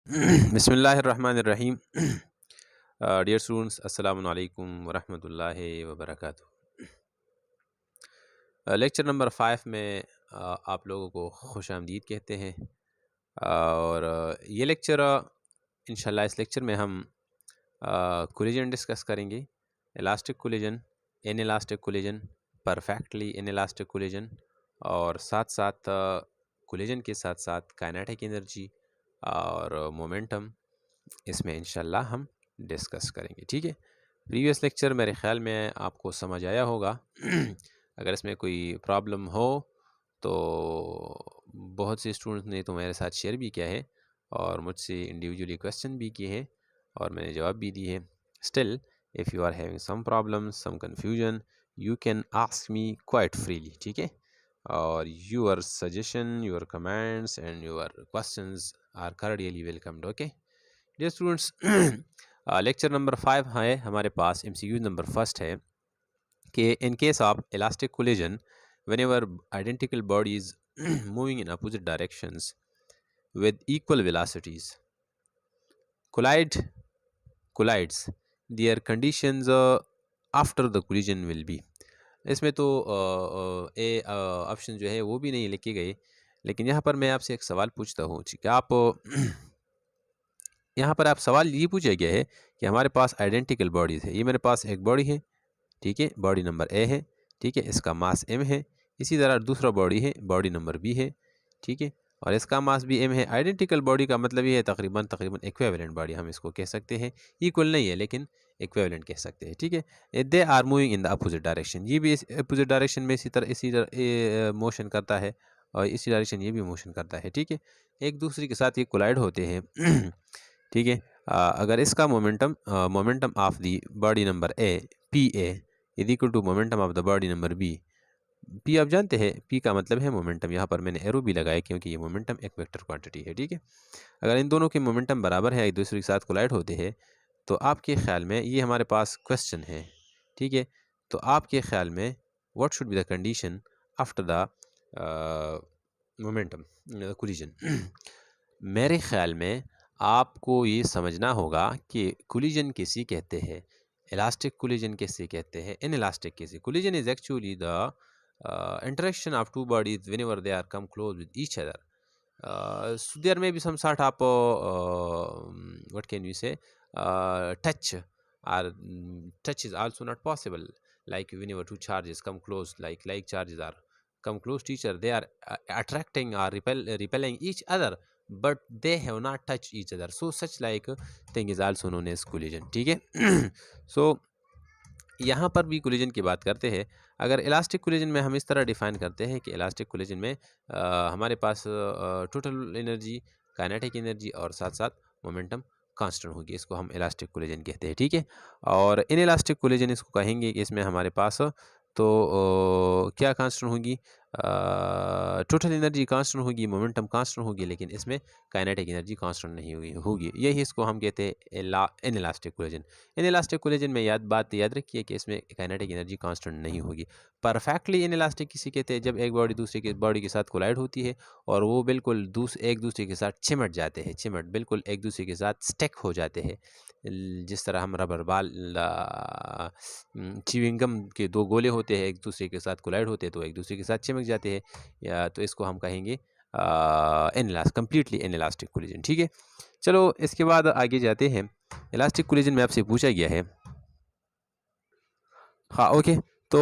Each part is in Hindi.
बिस्मिल्लाहिर्रहमानिर्रहीम। डियर स्टूडेंट्स, अस्सलाम वालेकुम वरहमतुल्लाहि वबरकातुहू। लेक्चर नंबर 5 में आप लोगों को खुशामदीद कहते हैं। और ये लेक्चर इंशाल्लाह इस लेक्चर में हम कोलिजन डिस्कस करेंगे। Elastic collision, in elastic collision, perfectly in elastic collision, और साथ साथ कोलिजन के साथ साथ काइनेटिक एनर्जी और मोमेंटम इसमें इंशाल्लाह हम डिस्कस करेंगे। ठीक है, प्रीवियस लेक्चर मेरे ख़्याल में आपको समझ आया होगा। अगर इसमें कोई प्रॉब्लम हो तो बहुत से स्टूडेंट्स ने तो मेरे साथ शेयर भी किया है और मुझसे इंडिविजुअली क्वेश्चन भी किए हैं और मैंने जवाब भी दिए हैं। Still if you are having some problems, some confusion, you can ask me quite freely. ठीक है, और your suggestion, your comments and your questions are cordially welcomed. Okay dear students, lecture number 5 है हमारे पास। MCQ नंबर फर्स्ट है कि in case of elastic collision whenever identical bodies moving in opposite directions with equal velocities collides, their conditions after the collision will be। इसमें तो ए ऑप्शन जो है वो भी नहीं लिखे गए, लेकिन यहाँ पर मैं आपसे एक सवाल पूछता हूँ कि आप यहाँ पर आप सवाल ये पूछा गया है कि हमारे पास आइडेंटिकल बॉडीज़ है। ये मेरे पास एक बॉडी है, ठीक है, बॉडी नंबर ए है, ठीक है, इसका मास m है। इसी तरह दूसरा बॉडी है, बॉडी नंबर b है, ठीक है, और इसका मास भी m है। आइडेंटिकल बॉडी का मतलब ये है तकरीबन इक्विवेलेंट बॉडी हम इसको कह सकते हैं। इक्वल नहीं है लेकिन इक्विवेलेंट कह सकते हैं। ठीक है, they are moving in the opposite direction. ये भी इस अपोजिट डायरेक्शन में इसी तरह मोशन करता है और इसी डायरेक्शन ये भी मोशन करता है। ठीक है, एक दूसरे के साथ ये कोलाइड होते हैं। ठीक है, अगर इसका momentum of the body number A P A is equal to momentum of the body number B. P आप जानते हैं, पी का मतलब है मोमेंटम। यहाँ पर मैंने एरो भी लगाया क्योंकि ये मोमेंटम एक वेक्टर क्वांटिटी है। ठीक है, अगर इन दोनों के मोमेंटम बराबर है, एक दूसरे के साथ कोलाइड होते हैं, तो आपके ख्याल में ये हमारे पास क्वेश्चन है। ठीक है, तो आपके ख्याल में what should be the condition after the momentum collision. मेरे ख्याल में आपको ये समझना होगा कि कोलिजन किसे कहते हैं, इलास्टिक कोलिजन किसे कहते हैं, इन इलास्टिक किसे। Collision is actually the interaction of two bodies whenever they are come close with each other. So there may be some sort of what can we say, touch, or touch is also not possible. Like whenever two charges come close, like charges are come close to each other, they are attracting or repelling each other, but they have not touched each other. So such like thing is also known as collision. ठीक है, so यहाँ पर भी कोलिजन की बात करते हैं। अगर इलास्टिक कोलिजन में हम इस तरह डिफाइन करते हैं कि इलास्टिक कोलिजन में हमारे पास टोटल एनर्जी, काइनेटिक एनर्जी और साथ साथ मोमेंटम कांस्टेंट होगी। इसको हम इलास्टिक कोलिजन कहते हैं। ठीक है, और इन इलास्टिक कोलिजन इसको कहेंगे कि इसमें हमारे पास तो क्या कांस्टेंट होगी, टोटल एनर्जी कांस्टेंट होगी, मोमेंटम कांस्टेंट होगी, लेकिन इसमें काइनेटिक एनर्जी कांस्टेंट नहीं होगी। यही इसको हम कहते हैं इन elastic collision. In elastic collision में बात याद रखिए कि इसमें काइनेटिक एनर्जी कांस्टेंट नहीं होगी। परफेक्टली इन इलास्टिक किसे कहते हैं, जब एक बॉडी दूसरे की बॉडी के साथ कोलाइड होती है और वो बिल्कुल एक दूसरे के साथ चिमट जाते हैं, बिल्कुल एक दूसरे के साथ स्टेक हो जाते हैं। जिस तरह हम रबर बाल च्युइंगम के दो गोले होते हैं, एक दूसरे के साथ कोलाइड होते हैं तो एक दूसरे के साथ चिमक जाते हैं, या तो इसको हम कहेंगे कंप्लीटली इन इलास्टिक कोलिजन। ठीक है, चलो इसके बाद आगे जाते हैं। इलास्टिक कोलिजन में आपसे पूछा गया है, हाँ ओके, तो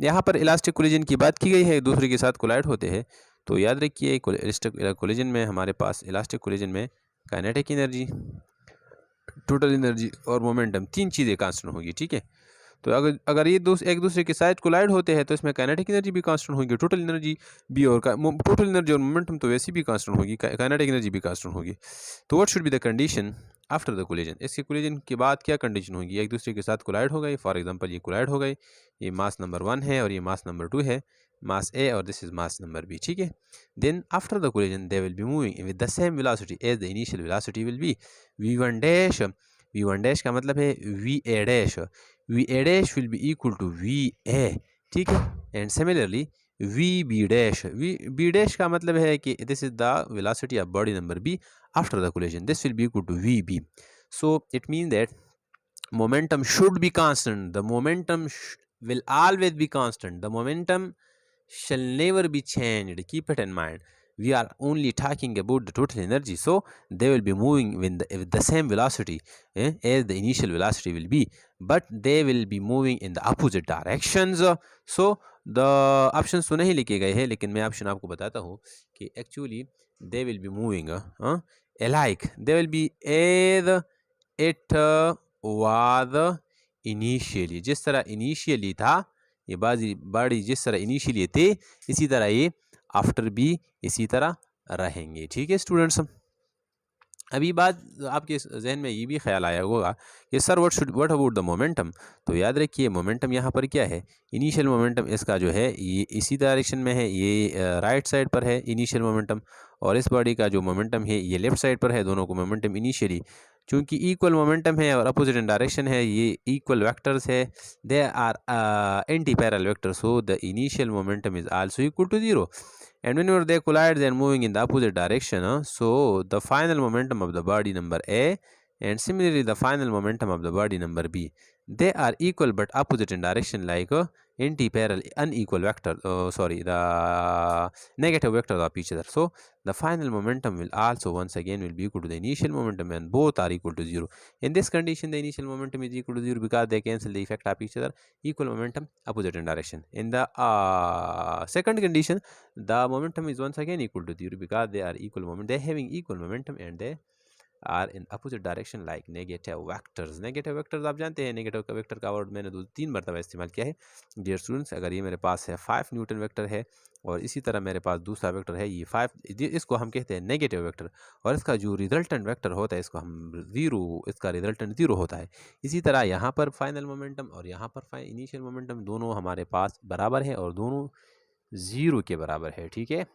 यहाँ पर इलास्टिक कोलिजन की बात की गई है, एक दूसरे के साथ कोलाइड होते हैं। तो याद रखिए कोलिजन में हमारे पास इलास्टिक कोलिजन में काइनेटिक एनर्जी, टोटल एनर्जी और मोमेंटम तीन चीज़ें कांस्टेंट होगी। ठीक है, तो अगर ये एक दूसरे के साथ कोलाइड होते हैं तो इसमें काइनेटिक एनर्जी भी कांस्टेंट होगी, टोटल एनर्जी भी, और टोटल एनर्जी और मोमेंटम तो वैसे भी कांस्टेंट होगी, काइनेटिक एनर्जी भी कांस्टेंट होगी। तो what should be the condition after the collision. इसके कोलिजन के बाद क्या कंडीशन होगी, एक दूसरे के साथ कोलाइड हो गए। फॉर एग्जांपल ये कोलाइड हो गए, ये मास नंबर 1 है और ये मास नंबर 2 है, मास ए और this is mass number B. ठीक है, then after the collision they will be moving with the same velocity as the initial velocity will be v1 dash. v1 dash का मतलब है va dash, va dash will be equal to va। ठीक है, and similarly V B dash, V B dash का मतलब है कि this is the velocity of body number B after the collision, this will be equal to V B. So it means that momentum should be constant. The momentum will always be constant. The momentum shall never be changed. Keep it in mind. We are only talking about the total energy, so they will be moving with the same velocity as the initial velocity will be, but they will be moving in the opposite directions. So the options तो नहीं लिखे गए हैं, लेकिन मैं ऑप्शन आपको बताता हूँ कि actually they will be moving alike. They will be as it was initially. जिस तरह initially था ये बॉडी जिस तरह इनिशियली थे, इसी तरह ये आफ्टर भी इसी तरह रहेंगे. ठीक है स्टूडेंट्स. अभी बात आपके जहन में ये भी ख्याल आया होगा कि sir what about the momentum. तो याद रखिए मोमेंटम यहाँ पर क्या है, इनिशियल मोमेंटम इसका जो है ये इसी डायरेक्शन में है, ये राइट साइड पर है इनिशियल मोमेंटम, और इस बॉडी का जो मोमेंटम है ये लेफ्ट साइड पर है. दोनों को मोमेंटम इनिशियली चूंकि इक्वल मोमेंटम है और अपोजिट इन डायरेक्शन है, ये इक्वल वेक्टर्स है, they are anti parallel vectors, so the initial momentum is also equal to 0. And whenever they collide, they are moving in the opposite direction. So the final momentum of the body number A and similarly the final momentum of the body number B, they are equal but opposite in direction, like anti-parallel unequal vector. The negative vector of each other. So the final momentum will also once again will be equal to the initial momentum, and both are equal to 0. In this condition, the initial momentum is equal to 0 because they cancel the effect of each other. Equal momentum, opposite in direction. In the second condition, the momentum is once again equal to 0 because they are equal moment. They having equal momentum and they are in opposite direction like negative vectors. Negative vectors आप जानते हैं, नेगेटिव का वेक्टर का वर्ड मैंने 2-3 मरतबा इस्तेमाल किया है. डियर स्टूडेंट्स, अगर ये मेरे पास है 5 न्यूटन वेक्टर है और इसी तरह मेरे पास दूसरा वेक्टर है ये 5, इसको हम कहते हैं नेगेटिव वेक्टर, और इसका जो रिजल्टेंट वेक्टर होता है इसको हम 0, इसका रिजल्टेंट 0 होता है. इसी तरह यहाँ पर फाइनल मोमेंटम और यहाँ पर इनिशियल मोमेंटम दोनों हमारे पास बराबर है और दोनों 0 के बराबर है. ठीक है,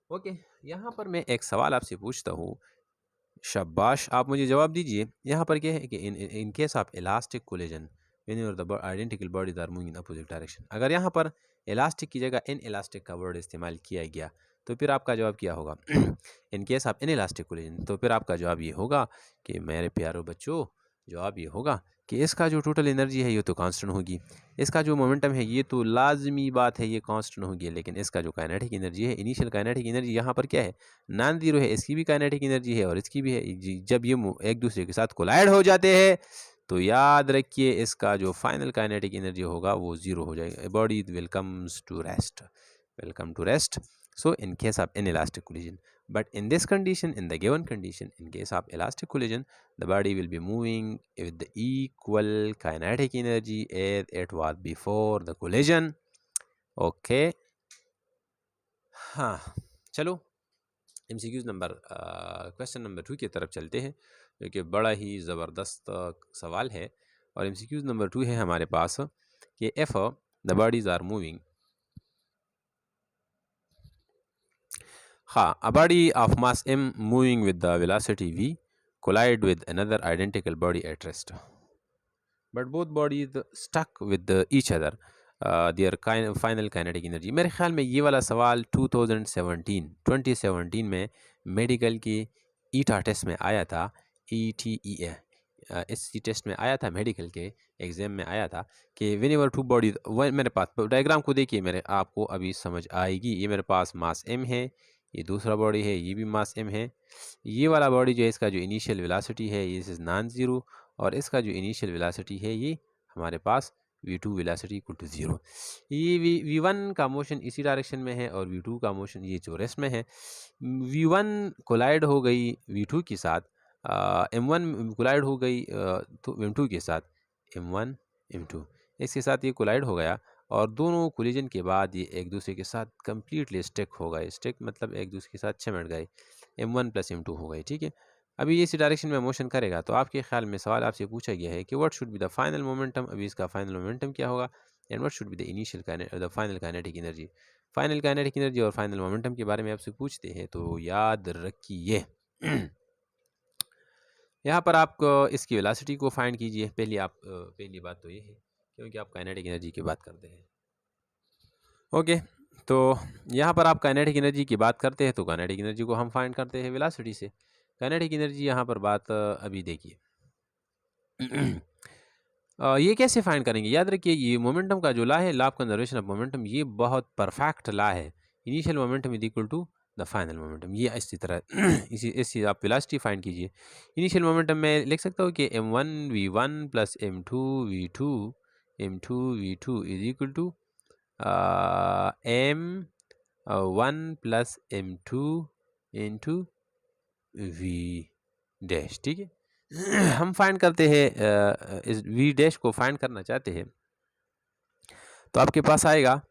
ओके. यहाँ पर मैं एक सवाल आपसे पूछता हूँ, शाबाश, आप मुझे जवाब दीजिए. यहाँ पर क्या है कि in case of elastic collision whenever the identical bodies are moving in opposite direction, अगर यहाँ पर इलास्टिक की जगह इन इलास्टिक का वर्ड इस्तेमाल किया गया तो फिर आपका जवाब क्या होगा? इन case of in elastic collision, तो फिर आपका जवाब ये होगा कि मेरे प्यारो बच्चों, जवाब ये होगा कि इसका जो टोटल एनर्जी है ये तो कांस्टेंट होगी, इसका जो मोमेंटम है ये तो लाजमी बात है ये कांस्टेंट होगी, लेकिन इसका जो काइनेटिक एनर्जी है, इनिशियल काइनेटिक एनर्जी यहाँ पर क्या है, नॉन जीरो है. इसकी भी काइनेटिक एनर्जी है और इसकी भी है. जब ये एक दूसरे के साथ कोलाइड हो जाते हैं तो याद रखिए इसका जो फाइनल काइनेटिक एनर्जी होगा वो 0 हो जाएगा. Body welcomes to rest, welcome to rest. So in case of inelastic collision, but in this condition, in the given condition, in case of elastic collision, the body will be moving with the equal kinetic energy as it was before the collision. Okay. हाँ, चलो MCQs नंबर क्वेश्चन नंबर 2 की तरफ चलते हैं, जो कि बड़ा ही ज़बरदस्त सवाल है. और MCQs नंबर 2 है हमारे पास कि if the bodies are moving, हाँ, a body of mass m moving with the velocity v collide with another identical body at rest, but both bodies stuck with each other. Their final kinetic energy. मेरे ख्याल में ये वाला सवाल 2017 में मेडिकल की ईटा टेस्ट में आया था. ETA इस टेस्ट में आया था, मेडिकल के एग्ज़ाम में आया था कि व्हेनेवर टू बॉडीज, मेरे पास डायग्राम को देखिए, मेरे आपको अभी समझ आएगी. ये मेरे पास मास m है, ये दूसरा बॉडी है, ये भी मास m है. ये वाला बॉडी जो है इसका जो इनिशियल वेलोसिटी है ये इज नॉन ज़ीरो, और इसका जो इनिशियल वेलोसिटी है ये हमारे पास v2 वेलोसिटी इक्वल टू 0. ये v1 का मोशन इसी डायरेक्शन में है और v2 का मोशन ये जो रेस्ट में है. v1 कोलाइड हो गई v2 के साथ, m1 कोलाइड हो गई तो m2 के साथ, m1 m2 इसके साथ ये कोलाइड हो गया, और दोनों कोलिजन के बाद ये एक दूसरे के साथ कम्प्लीटली स्टिक हो गए. स्टिक मतलब एक दूसरे के साथ चिमट गए, m1 प्लस m2 हो गई. ठीक है, अभी इसी डायरेक्शन में मोशन करेगा. तो आपके ख्याल में सवाल आपसे पूछा गया है कि what should be the final momentum. अभी इसका फाइनल मोमेंटम क्या होगा, and what should be the initial the final kinetic energy. Final kinetic energy और फाइनल मोमेंटम के बारे में आपसे पूछते हैं तो याद रखिए यहाँ पर आप इसकी वेलोसिटी को फाइंड कीजिए. पहली बात तो ये है क्योंकि आप काइनेटिक एनर्जी की बात करते हैं. ओके, तो यहाँ पर आप काइनेटिक एनर्जी की बात करते हैं तो काइनेटिक एनर्जी को हम फाइंड करते हैं वेलोसिटी से। काइनेटिक एनर्जी यहाँ पर बात अभी देखिए। ये कैसे फाइंड करेंगे? याद रखिए ये मोमेंटम का जो लॉ है, law of conservation of momentum, ये बहुत परफेक्ट लॉ है। Initial momentum is equal to the final momentum. ये इसी तरह इसी आप वेलोसिटी फाइंड कीजिए। इनिशियल मोमेंटम में लिख सकता हूँ कि m1 v1 plus m2 v2 is equal to m1 plus m2 into v dash. ठीक है, हम फाइंड करते हैं इस वी डैश को फाइंड करना चाहते हैं तो आपके पास आएगा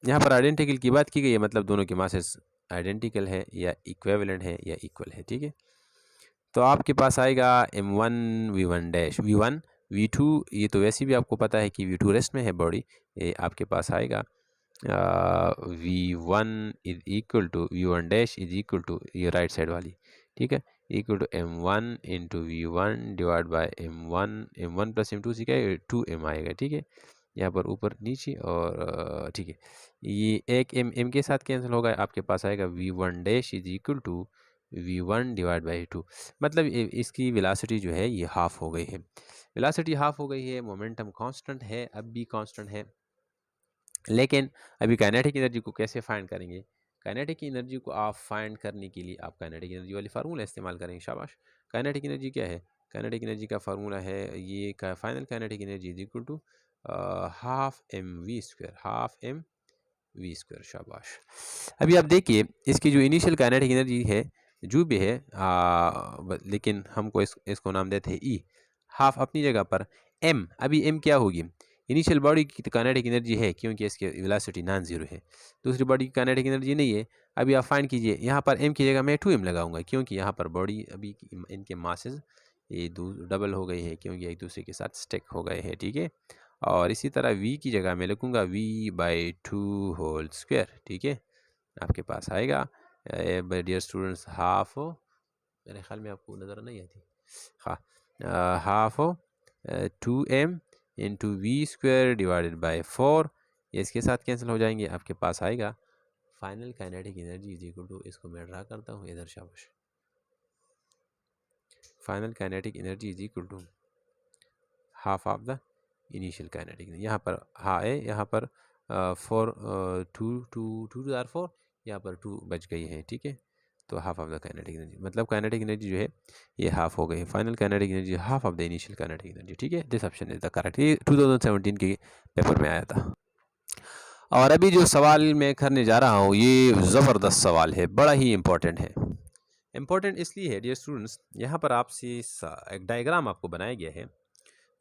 यहाँ पर आइडेंटिकल की बात की गई है, मतलब दोनों के मासेस आइडेंटिकल है या इक्विवेलेंट है या इक्वल है। ठीक है, तो आपके पास आएगा m1 v1 dash v1 v2, ये तो वैसे भी आपको पता है कि v2 रेस्ट में है बॉडी, ये आपके पास आएगा v1 is equal to v1 dash is equal to ये राइट साइड वाली, ठीक है, equal to m1 into v1 divide by m1 plus m2 से क्या है 2m आएगा। ठीक है, यहाँ पर ऊपर नीचे और ठीक है, ये एक m के साथ कैंसिल होगा, आपके पास आएगा v1 dash is equal to v1 divide by 2, मतलब इसकी वेलोसिटी जो है ये हाफ हो गई है। वेलोसिटी हाफ हो गई है, मोमेंटम कांस्टेंट है, अब भी कांस्टेंट है, लेकिन अभी काइनेटिक एनर्जी को कैसे फाइंड करेंगे? काइनेटिक एनर्जी को आप फाइंड करने के लिए आप काइनेटिक एनर्जी वाली फार्मूला इस्तेमाल करेंगे। शाबाश, काइनेटिक एनर्जी क्या है? काइनेटिक एनर्जी का फार्मूला है ये का final kinetic energy is equal to half M V square, half M V square. शाबाश, अभी आप देखिए इसकी जो इनिशियल काइनेटिक एनर्जी है जो भी है लेकिन हमको इसको नाम देते हैं ई, हाफ अपनी जगह पर, एम अभी एम क्या होगी? इनिशियल बॉडी की काइनेटिक एनर्जी है क्योंकि इसकी वेलोसिटी नॉन जीरो है, दूसरी बॉडी की काइनेटिक एनर्जी नहीं है। अभी आप फाइंड कीजिए, यहाँ पर एम की जगह मैं 2m लगाऊंगा क्योंकि यहाँ पर बॉडी अभी इनके मासेस ये डबल हो गए हैं क्योंकि एक दूसरे के साथ स्टिक हो गए हैं। ठीक है, और इसी तरह v की जगह मैं लिखूँगा v/2 होल स्क्वायर। ठीक है, आपके पास आएगा डियर स्टूडेंट्स हाफ, मेरे ख्याल में आपको नज़र नहीं आती, हाँ, half 2m into V square divided by 4, ये इसके साथ कैंसिल हो जाएंगे, आपके पास आएगा final kinetic energy is equal to, इसको मैं ड्रा करता हूँ इधर, शाबाश, final kinetic energy is equal to half of the initial kinetic. यहाँ पर हाँ है, यहाँ पर 4 यहाँ पर 2 बच गई है। ठीक है, तो half of the kinetic energy, मतलब काइनेटिक एनर्जी जो है ये हाफ हो गई है, final kinetic energy half of the initial kinetic energy. ठीक है, this option is the correct, ये 2017 के पेपर में आया था। और अभी जो सवाल मैं करने जा रहा हूँ ये ज़बरदस्त सवाल है, बड़ा ही इम्पोर्टेंट है। इम्पोर्टेंट इसलिए है डियर स्टूडेंट्स, यहाँ पर आपसे एक डायग्राम आपको बनाया गया है,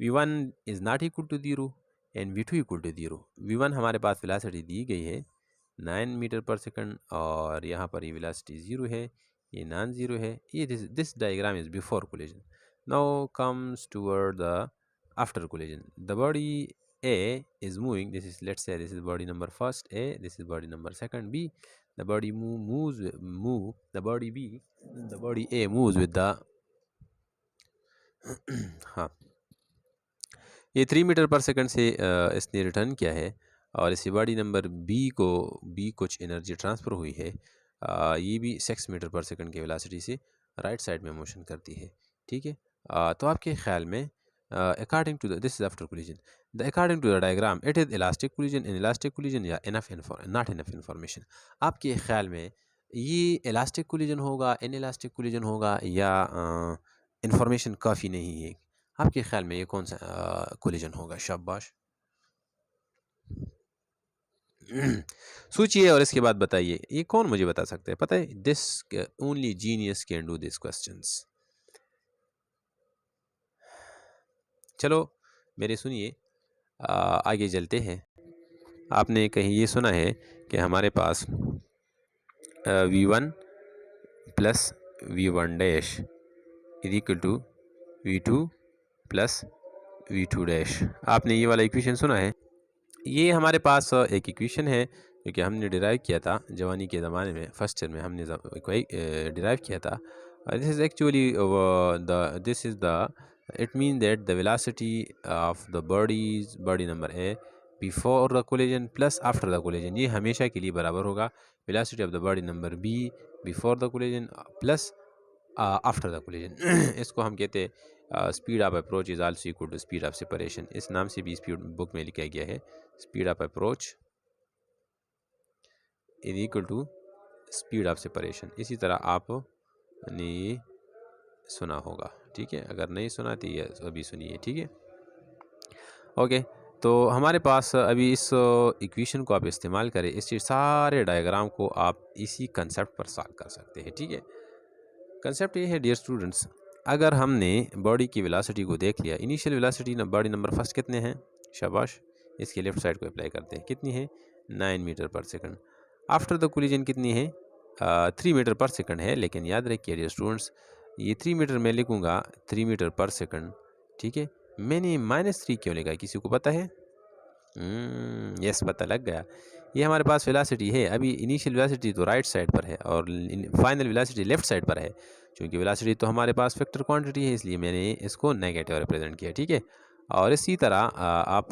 v1 is not equal to 0 and v2 equal to 0। v1 हमारे पास वेलोसिटी दी गई है 9 मीटर पर सेकंड और यहाँ पर ये वेलोसिटी 0 है, ये नॉन ज़ीरो है, ये this diagram is before collision. Now comes toward the after collision, the body A is moving, this is, let's say this is body number first A, this is body number second B, the body the body B, the body A moves with the हाँ, ये 3 मीटर पर सेकंड से इसने रिटर्न किया है और इसी बॉडी नंबर बी कुछ एनर्जी ट्रांसफ़र हुई है, ये भी 6 मीटर पर सेकंड की वेलोसिटी से राइट साइड में मोशन करती है। ठीक है, तो आपके ख्याल में according to this is after collision, the according to the diagram it is elastic collision, in elastic collision या नॉट इनफ इन्फॉर्मेशन। आपके ख्याल में ये इलास्टिक कोलिजन होगा, इन इलास्टिक कोलिजन होगा या इन्फॉर्मेशन काफ़ी नहीं है? आपके ख्याल में ये कौन सा कोलिजन होगा? शाबाश, सोचिए और इसके बाद बताइए, ये कौन मुझे बता सकते हैं? पता है, this only genius can do this questions. चलो मेरे सुनिए, आगे चलते हैं। आपने कहीं ये सुना है कि हमारे पास v1 plus v1 dash is equal to v2 plus v2 dash, आपने ये वाला इक्वेशन सुना है? ये हमारे पास एक इक्वेशन है क्योंकि हमने डिराइव किया था जवानी के ज़माने में, फर्स्ट ईयर में हमने डिराइव किया था। This is actually it mean that the velocity of the body number A before the collision plus after the collision, ये हमेशा के लिए बराबर होगा velocity of the body number B before the collision plus after the collision. इसको हम कहते हैं speed of approach is also equal to speed of separation. इस नाम से भी स्पीड बुक में लिखा गया है, speed of approach is equal to speed of separation. इसी तरह आपने ये सुना होगा, ठीक है, अगर नहीं सुना तो ये अभी सुनिए, ठीक है। ओके, तो हमारे पास अभी इस इक्वेशन को आप इस्तेमाल करें, इस सारे डायग्राम को आप इसी कंसेप्ट पर सॉल्व कर सकते हैं, ठीक है। कंसेप्ट ये है डियर स्टूडेंट्स, अगर हमने बॉडी की वेलोसिटी को देख लिया, initial velocity body number first कितने हैं, शाबाश, इसके लेफ्ट साइड को अप्लाई करते हैं, कितनी है 9 मीटर पर सेकंड। आफ्टर द कोलिजन कितनी है 3 मीटर पर सेकंड है, लेकिन याद रखिए डियर स्टूडेंट्स, ये 3 मीटर मैं लिखूँगा 3 मीटर पर सेकंड, ठीक है। मैंने -3 क्यों लिखा, किसी को पता है? यस, पता लग गया। ये हमारे पास वेलोसिटी है, अभी इनिशियल वेलोसिटी तो राइट साइड पर है और फाइनल वेलोसिटी लेफ्ट साइड पर है। क्योंकि वेलोसिटी तो हमारे पास वेक्टर क्वांटिटी है, इसलिए मैंने इसको नेगेटिव रिप्रेजेंट किया, ठीक है। और इसी तरह आप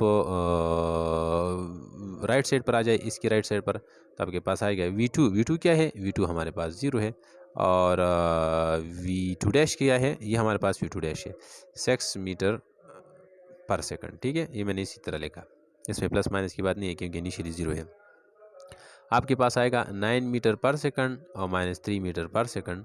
राइट साइड पर आ जाए, इसकी राइट साइड पर, तो आपके पास आएगा V2 क्या है, V2 हमारे पास 0 है, और V2 डैश क्या है, ये हमारे पास V2 डैश है 6 मीटर पर सेकंड, ठीक है। ये मैंने इसी तरह लिखा, इसमें प्लस माइनस की बात नहीं है क्योंकि इनिशियली 0 है। आपके पास आएगा 9 मीटर पर सेकंड और -3 मीटर पर सेकंड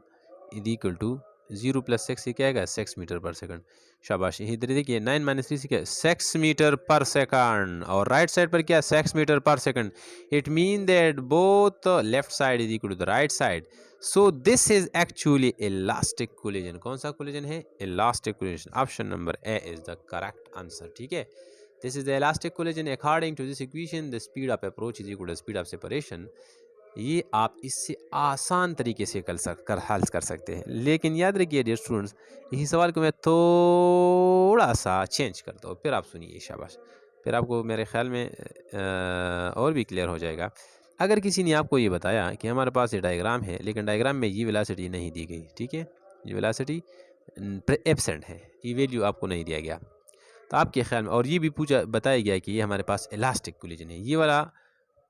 इज इक्वल टू 0 + 6 से क्या आएगा 6 मीटर पर सेकंड। शाबाश, इधर देखिए 9 - 3 से क्या 6 मीटर पर सेकंड, और राइट साइड पर क्या 6 मीटर पर second. It mean that both left side is equal to the right side, so this is actually elastic collision. कौन सा कोलिजन है, elastic collision. Option number A is the correct answer, ठीक है। This is the elastic collision. According to this equation, the speed of approach is equal to speed of separation. ये आप इससे आसान तरीके से हल कर सकते हैं, लेकिन याद रखिए डियर स्टूडेंट्स, यही सवाल को मैं थोड़ा सा चेंज करता हूँ, फिर आप सुनिए, शाबाश, फिर आपको मेरे ख्याल में और भी क्लियर हो जाएगा। अगर किसी ने आपको ये बताया कि हमारे पास ये डायग्राम है, लेकिन डायग्राम में ये वेलोसिटी नहीं दी गई, ठीक है, ये वेलोसिटी एब्सेंट है, ये वैल्यू आपको नहीं दिया गया, तो आपके ख्याल में, और ये भी बताया गया कि ये हमारे पास इलास्टिक कोलिजन है, ये वाला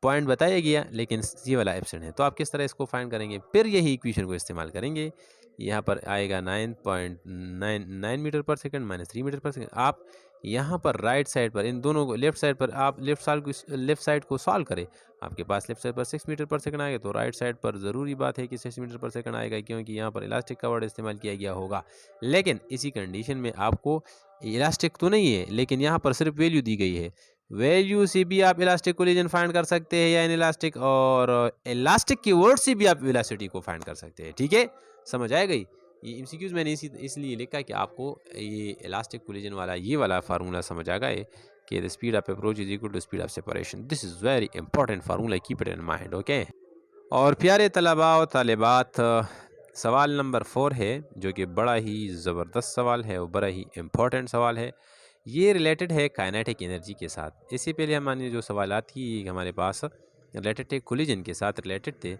पॉइंट बताया गया लेकिन ये वाला एब्सेंट है, तो आप किस तरह इसको फाइंड करेंगे, फिर यही इक्वेशन को इस्तेमाल करेंगे। यहाँ पर आएगा 9.99 मीटर पर सेकंड -3 मीटर पर सेकंड। आप यहाँ पर राइट साइड पर इन दोनों को, लेफ्ट साइड पर आप लेफ्ट साइड को सॉल्व करें, आपके पास लेफ्ट साइड पर 6 मीटर पर सेकंड आएगा, तो राइट साइड पर ज़रूरी बात है कि 6 मीटर पर सेकंड आएगा, क्योंकि यहाँ पर इलास्टिक का वर्ड इस्तेमाल किया गया होगा। लेकिन इसी कंडीशन में आपको इलास्टिक तो नहीं है, लेकिन यहाँ पर सिर्फ वैल्यू दी गई है, वैल्यू से भी आप इलास्टिक कोलिजन फाइंड कर सकते हैं या इनइलास्टिक, और इलास्टिक की वर्ड से भी आप वेलोसिटी को फाइंड कर सकते हैं, ठीक है, समझ आ गई। ये एमसीक्यूज मैंने इसलिए लिखा कि आपको ये इलास्टिक कोलिजन वाला ये वाला फार्मूला समझ आ गए कि the speed of approach is equal to speed of separation. This is very important formula, keep it in mind, okay. और प्यारे तलबा और तालिबात, सवाल नंबर 4 है, जो कि बड़ा ही ज़बरदस्त सवाल है और बड़ा ही इम्पोर्टेंट सवाल है। ये रिलेटेड है काइनेटिक एनर्जी के साथ। इससे पहले हमारे जो सवालात थी हमारे पास रिलेटेड थे कोलिजन के साथ रिलेटेड थे,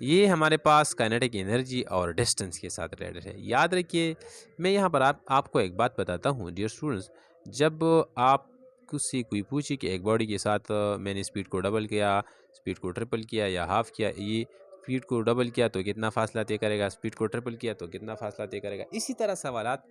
ये हमारे पास काइनेटिक एनर्जी और डिस्टेंस के साथ रिलेटेड है। याद रखिए, मैं यहाँ पर आपको एक बात बताता हूँ डियर स्टूडेंट्स, जब आप से कोई पूछे कि एक बॉडी के साथ मैंने स्पीड को डबल किया, स्पीड को ट्रिपल किया या हाफ किया, ये स्पीड को डबल किया तो कितना फासला तय करेगा, स्पीड को ट्रिपल किया तो कितना फासला तय करेगा, इसी तरह सवालात,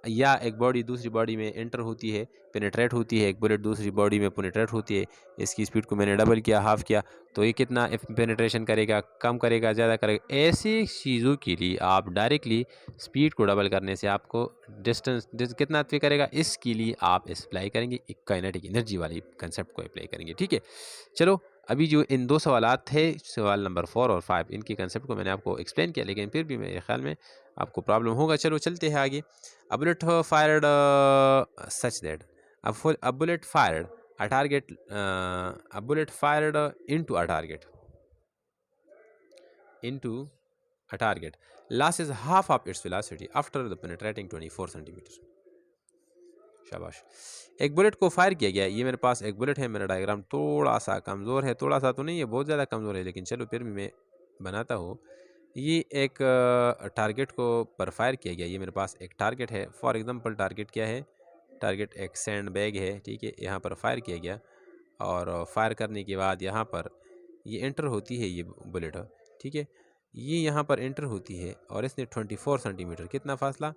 या एक बॉडी दूसरी बॉडी में एंटर होती है, पेनिट्रेट होती है, एक बुलेट दूसरी बॉडी में पेनिट्रेट होती है, इसकी स्पीड को मैंने डबल किया, हाफ किया, तो ये कितना पेनिट्रेशन करेगा, कम करेगा, ज़्यादा करेगा। ऐसी चीज़ों के लिए आप डायरेक्टली स्पीड को डबल करने से आपको डिस्टेंस कितना तय करेगा, इसके लिए आप अप्लाई करेंगे एक काइनेटिक एनर्जी वाली कंसेप्ट को अप्लाई करेंगे, ठीक है। चलो, अभी जो इन दो सवालात थे, सवाल नंबर 4 और 5, इनके कंसेप्ट को मैंने आपको एक्सप्लेन किया, लेकिन फिर भी मेरे ख्याल में आपको प्रॉब्लम होगा। चलो चलते हैं आगे। A bullet fired such that a bullet fired a target a bullet fired into a target loses half of its velocity after the penetrating 24 centimeters. शाबाश, एक बुलेट को फायर किया गया। ये मेरे पास एक बुलेट है, मेरा डायग्राम थोड़ा सा कमज़ोर है, थोड़ा सा तो नहीं है, बहुत ज़्यादा कमज़ोर है, लेकिन चलो फिर भी मैं बनाता हूँ। ये एक टारगेट को पर फायर किया गया। ये मेरे पास एक टारगेट है, फॉर एग्जांपल टारगेट क्या है, टारगेट एक सैंड बैग है, ठीक है, यहाँ पर फायर किया गया और फायर करने के बाद यहाँ पर ये एंटर होती है ये बुलेट, ठीक है, ये यहाँ पर एंटर होती है और इसने 24 सेंटीमीटर, कितना फासला,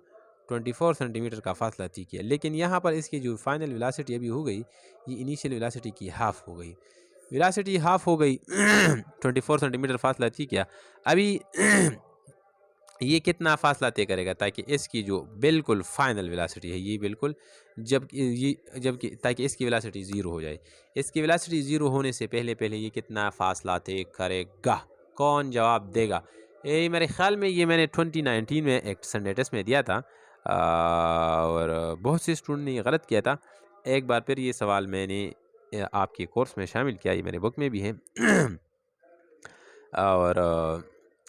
24 सेंटीमीटर का फासला तय किया। लेकिन यहाँ पर इसकी जो फाइनल वेलोसिटी अभी हो गई, ये इनिशियल वेलोसिटी की हाफ हो गई, वेलोसिटी हाफ हो गई 24 सेंटीमीटर फासला तय किया। अभी ये कितना फासला तय करेगा ताकि इसकी जो बिल्कुल फाइनल वेलोसिटी है ये बिल्कुल जबकि ताकि इसकी वेलोसिटी ज़ीरो हो जाए। इसकी वेलोसिटी ज़ीरो होने से पहले पहले ये कितना फासला तय करेगा, कौन जवाब देगा? ये मेरे ख्याल में ये मैंने 2019 में एक संडे टेस्ट में दिया था और बहुत से स्टूडेंट ने ये गलत किया था। एक बार फिर ये सवाल मैंने आपके कोर्स में शामिल किया, ये मेरे बुक में भी है और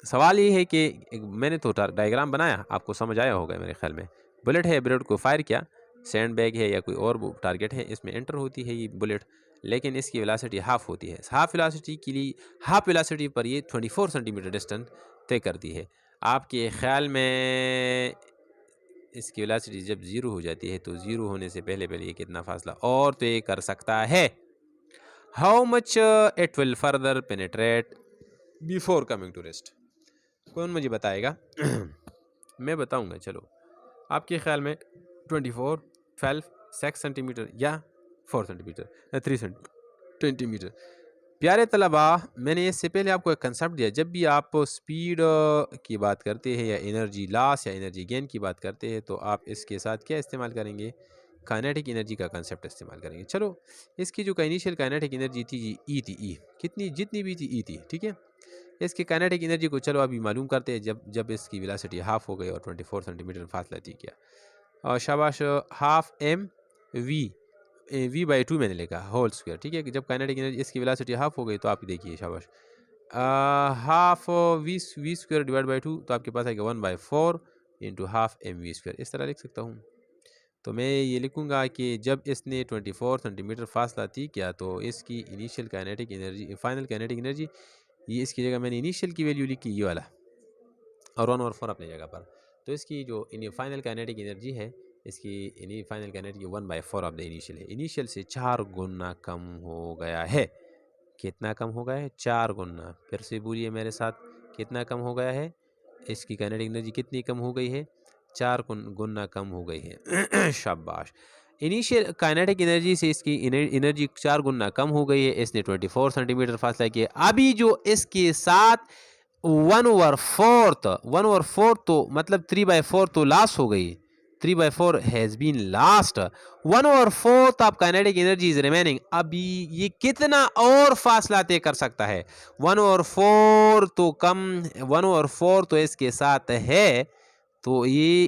सवाल ये है कि मैंने तो डायग्राम बनाया, आपको समझ आया होगा मेरे ख्याल में। बुलेट है, बुलेट को फायर किया, सैंड बैग है या कोई और टारगेट है, इसमें एंटर होती है ये बुलेट, लेकिन इसकी वेलोसिटी हाफ होती है। हाफ वेलोसिटी के लिए हाफ वेलोसिटी पर ये 24 सेंटीमीटर डिस्टेंस तय करती है। आपके ख्याल में इसकी वेलोसिटी जब ज़ीरो हो जाती है तो ज़ीरो होने से पहले पहले ये कितना फासला और तय कर सकता है? How much it will further penetrate before coming to rest? कौन मुझे बताएगा? मैं बताऊंगा। चलो, आपके ख्याल में 24, 12, 6 सेंटीमीटर या 4 सेंटीमीटर या 3 सेंटीमीटर? प्यारे तलबा, मैंने इससे पहले आपको एक कंसेप्ट दिया, जब भी आप स्पीड की बात करते हैं या एनर्जी लॉस या एनर्जी गेन की बात करते हैं तो आप इसके साथ क्या इस्तेमाल करेंगे? काइनेटिक एनर्जी का कंसेप्ट इस्तेमाल करेंगे। चलो, इसकी जो इनिशियल काइनेटिक एनर्जी थी ई थी, ई कितनी जितनी भी थी ई थी, ठीक है। इसकी काइनेटिक एनर्जी को चलो अभी मालूम करते हैं। जब इसकी वेलोसिटी हाफ हो गई और 24 सेंटीमीटर फासला तय किया, और शाबाश, हाफ एम v/2 मैंने लिखा होल स्क्वायर, ठीक है। कि जब काइनेटिक एनर्जी इसकी वेलोसिटी हाफ हो गई तो आप देखिए, शाबाश, half V square divide by 2 तो आपके पास आएगा 1/4 into half M V square. इस तरह लिख सकता हूँ। तो मैं ये लिखूँगा कि जब इसने 24 सेंटीमीटर फासला तय किया तो इसकी initial kinetic energy, final kinetic energy, ये इसकी जगह मैंने इनिशियल की वैल्यू लिखी ये वाला और 1/4 अपनी जगह पर। तो इसकी जो फाइनल काइनेटिक एनर्जी है, इसकी final kinetic 1/4 of the initial है। इनिशियल से 4 गुना कम हो गया है। कितना कम हो गया है? 4 गुना। फिर से बोलिए मेरे साथ, कितना कम हो गया है? इसकी काइनेटिक एनर्जी कितनी कम हो गई है? 4 गुना कम हो गई है। शाबाश। इनिशियल काइनेटिक एनर्जी से इसकी एनर्जी 4 गुना कम हो गई है। इसने 24 सेंटीमीटर फासला किया। अभी जो इसके साथ 1/4 तो मतलब 3/4 तो लॉस हो गई। 3/4 has been last. 1/4 of kinetic energy is remaining. अभी ये कितना और फासला तय कर सकता है? 1/4 तो कम, 1/4 तो इसके साथ है, तो ये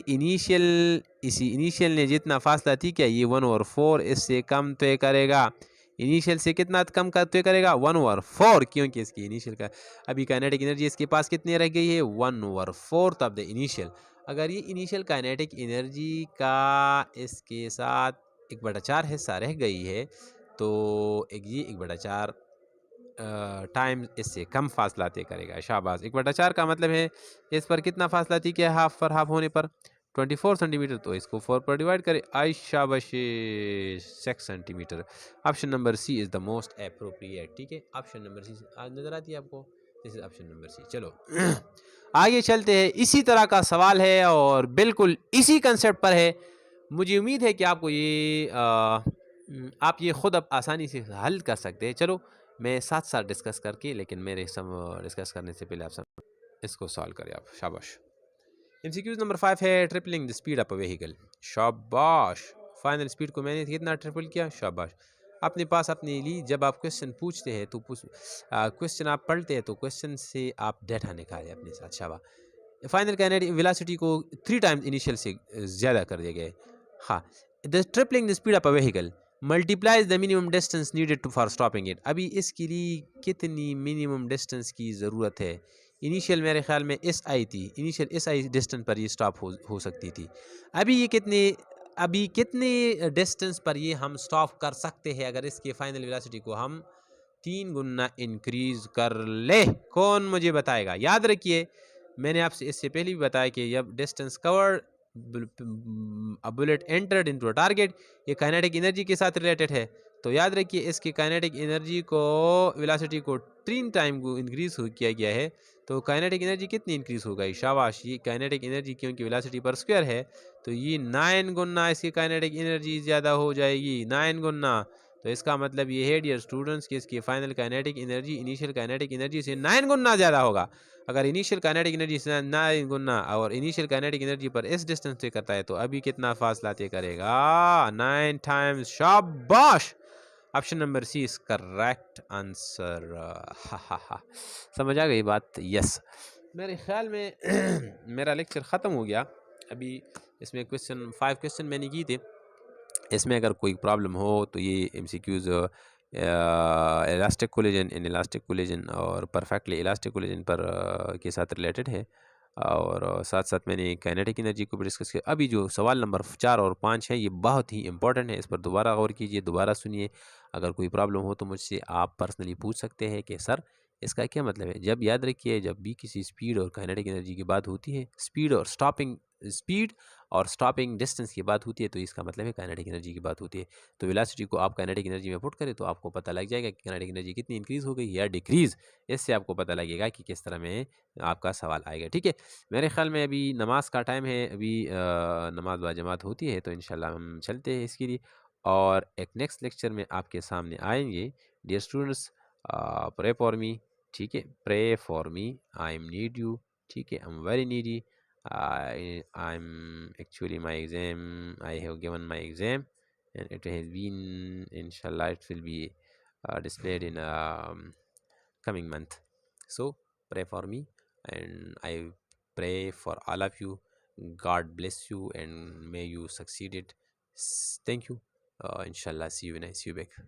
इसी इनिशियल ने जितना फासला थी क्या, ये 1/4 इससे कम तय करेगा। इनिशियल से कितना कम तय करेगा? 1/4, क्योंकि इसकी इनिशियल का अभी काइनेटिक एनर्जी इसके पास कितनी रह गई है? 1/4 ऑफ द इनिशियल। अगर ये इनिशियल काइनेटिक एनर्जी का इसके साथ 1/4 हिस्सा रह गई है तो ये 1/4 टाइम इससे कम फासला तय करेगा। शाबाश। 1/4 का मतलब है इस पर कितना फासला तय किया? हाफ पर हाफ होने पर 24 सेंटीमीटर, तो इसको 4 पर डिवाइड करें। आई शाबाश, 6 centimetre. Option number C is the most appropriate, ठीक है। ऑप्शन नंबर सी आज नज़र आती है आपको? This is option number C. चलो आगे चलते हैं। इसी तरह का सवाल है और बिल्कुल इसी कंसेप्ट पर है। मुझे उम्मीद है कि आपको ये आप ये खुद अब आसानी से हल कर सकते हैं। चलो मैं साथ साथ डिस्कस करके, लेकिन मेरे डिस्कस करने से पहले आप सब इसको सॉल्व करें आप। शाबाश। एमसीक्यूज नंबर 5 है tripling the speed of a vehicle. शाबाश। फाइनल स्पीड को मैंने कितना ट्रिपल किया? शाबाश। अपने पास अपने लिए जब आप क्वेश्चन पूछते हैं तो क्वेश्चन आप पढ़ते हैं तो क्वेश्चन से आप डाटा निकालें अपने साथ। शाबाश। फाइनल काइनेटिक वेलोसिटी को 3 टाइम्स इनिशियल से ज़्यादा कर दिया गया है। हाँ, the tripling the speed of a vehicle multiplies the minimum distance needed to for stopping it. अभी इसके लिए कितनी मिनिमम डिस्टेंस की ज़रूरत है? इनिशियल मेरे ख्याल में SI थी, इनिशियल SI डिस्टेंस पर ये स्टॉप हो सकती थी। अभी कितने डिस्टेंस पर ये हम स्टॉप कर सकते हैं अगर इसके फाइनल वेलोसिटी को हम 3 गुना इंक्रीज कर ले? कौन मुझे बताएगा? याद रखिए, मैंने आपसे इससे पहले भी बताया कि जब distance covered a bullet entered into a target, ये काइनेटिक एनर्जी के साथ रिलेटेड है। तो याद रखिए इसकी काइनेटिक एनर्जी को, वेलोसिटी को 3 टाइम को इंक्रीज किया गया है। तो काइनेटिक एनर्जी कितनी इंक्रीज हो गई? शाबाश, ये काइनेटिक एनर्जी क्योंकि वेलोसिटी पर स्क्वायर है तो ये 9 गुना इसकी काइनेटिक एनर्जी ज़्यादा हो जाएगी, 9 गुना। तो इसका मतलब ये है डियर स्टूडेंट्स कि इसकी final kinetic energy initial kinetic energy से 9 गुना ज़्यादा होगा। अगर इनिशियल काइनेटिक एनर्जी से 9 गुना और इनिशियल काइनेटिक एनर्जी पर इस डिस्टेंस से करता है तो अभी कितना फासला तय करेगा? 9 टाइम्स। शाबाश, option number C is correct answer. हा हा हा, समझ आ गई बात? यस। मेरे ख्याल में मेरा लेक्चर ख़त्म हो गया। अभी इसमें क्वेश्चन 5 क्वेश्चन मैंने किए थे। इसमें अगर कोई प्रॉब्लम हो तो ये MCQs elastic collision, in elastic collision और परफेक्टली इलास्टिक कोलिजन पर के साथ रिलेटेड है। और साथ साथ मैंने काइनेटिक एनर्जी को भी डिस्कस किया। अभी जो सवाल नंबर 4 और 5 है ये बहुत ही इंपॉर्टेंट है, इस पर दोबारा गौर कीजिए, दोबारा सुनिए। अगर कोई प्रॉब्लम हो तो मुझसे आप पर्सनली पूछ सकते हैं कि सर इसका क्या मतलब है। जब याद रखिए, जब भी किसी स्पीड और काइनेटिक एनर्जी की बात होती है, स्पीड और स्टॉपिंग डिस्टेंस की बात होती है तो इसका मतलब है काइनेटिक एनर्जी की बात होती है। तो वेलोसिटी को आप काइनेटिक एनर्जी में पुट करें तो आपको पता लग जाएगा कि काइनेटिक एनर्जी कितनी इंक्रीज हो गई या डिक्रीज। इससे आपको पता लगेगा कि किस तरह में आपका सवाल आएगा। ठीक है, मेरे ख्याल में अभी नमाज का टाइम है, अभी नमाज बाजमात होती है तो इंशाल्लाह हम चलते हैं इसके लिए और एक नेक्स्ट लेक्चर में आपके सामने आएंगे। Dear students, pray for me. ठीक है, pray for me, I am need you. ठीक है, I am very needy. I'm actually my exam, I have given my exam and it has been, inshallah it will be displayed in coming month. So pray for me and I pray for all of you. God bless you and may you succeed it. Thank you. Inshallah, see you when I see you back.